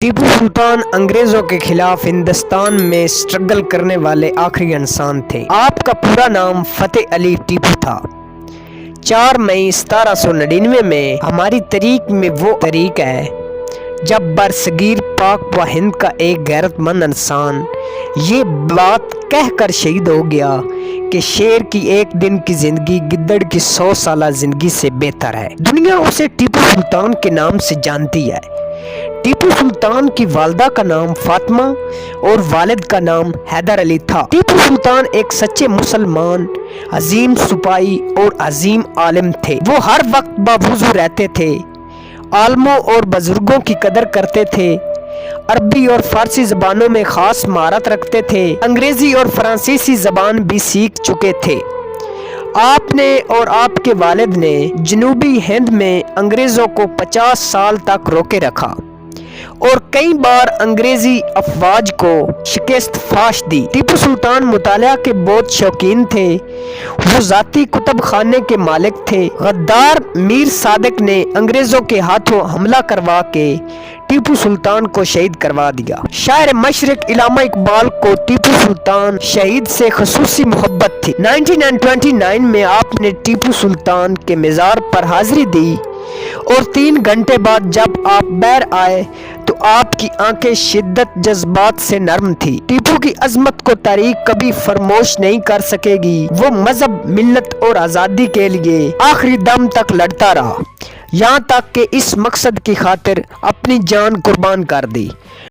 ٹیپو سلطان انگریزوں کے خلاف ہندوستان میں سٹرگل کرنے والے آخری انسان تھے۔ آپ کا پورا نام فتح علی ٹیپو تھا۔ 4 مئی 1799 میں ہماری تاریخ میں وہ تاریخ ہے جب برصغیر پاک و ہند کا ایک غیرت مند انسان یہ بات کہہ کر شہید ہو گیا کہ شیر کی ایک دن کی زندگی گدڑ کی 100 سالہ زندگی سے بہتر ہے۔ دنیا اسے ٹیپو سلطان کے نام سے جانتی ہے۔ ٹیپو سلطان کی والدہ کا نام فاطمہ اور والد کا نام حیدر علی تھا۔ ٹیپو سلطان ایک سچے مسلمان، عظیم سپاہی اور عظیم عالم تھے۔ وہ ہر وقت باوضو رہتے تھے، عالموں اور بزرگوں کی قدر کرتے تھے، عربی اور فارسی زبانوں میں خاص مہارت رکھتے تھے، انگریزی اور فرانسیسی زبان بھی سیکھ چکے تھے۔ آپ نے اور آپ کے والد نے جنوبی ہند میں انگریزوں کو 50 سال تک روکے رکھا اور کئی بار انگریزی افواج کو شکست فاش دی۔ ٹیپو سلطان مطالعہ کے بہت شوقین تھے۔ وہ ذاتی کتب خانے کے مالک تھے۔ غدار میر صادق نے انگریزوں کے ہاتھوں حملہ کروا کے ٹیپو سلطان کو شہید کروا دیا۔ شاعر مشرق علامہ اقبال کو ٹیپو سلطان شہید سے خصوصی محبت تھی۔ 1929 میں آپ نے ٹیپو سلطان کے مزار پر حاضری دی اور 3 گھنٹے بعد جب آپ باہر آئے تو آپ کی آنکھیں شدت جذبات سے نرم تھی۔ ٹیپو کی عظمت کو تاریخ کبھی فراموش نہیں کر سکے گی۔ وہ مذہب، ملت اور آزادی کے لیے آخری دم تک لڑتا رہا، یہاں تک کہ اس مقصد کی خاطر اپنی جان قربان کر دی۔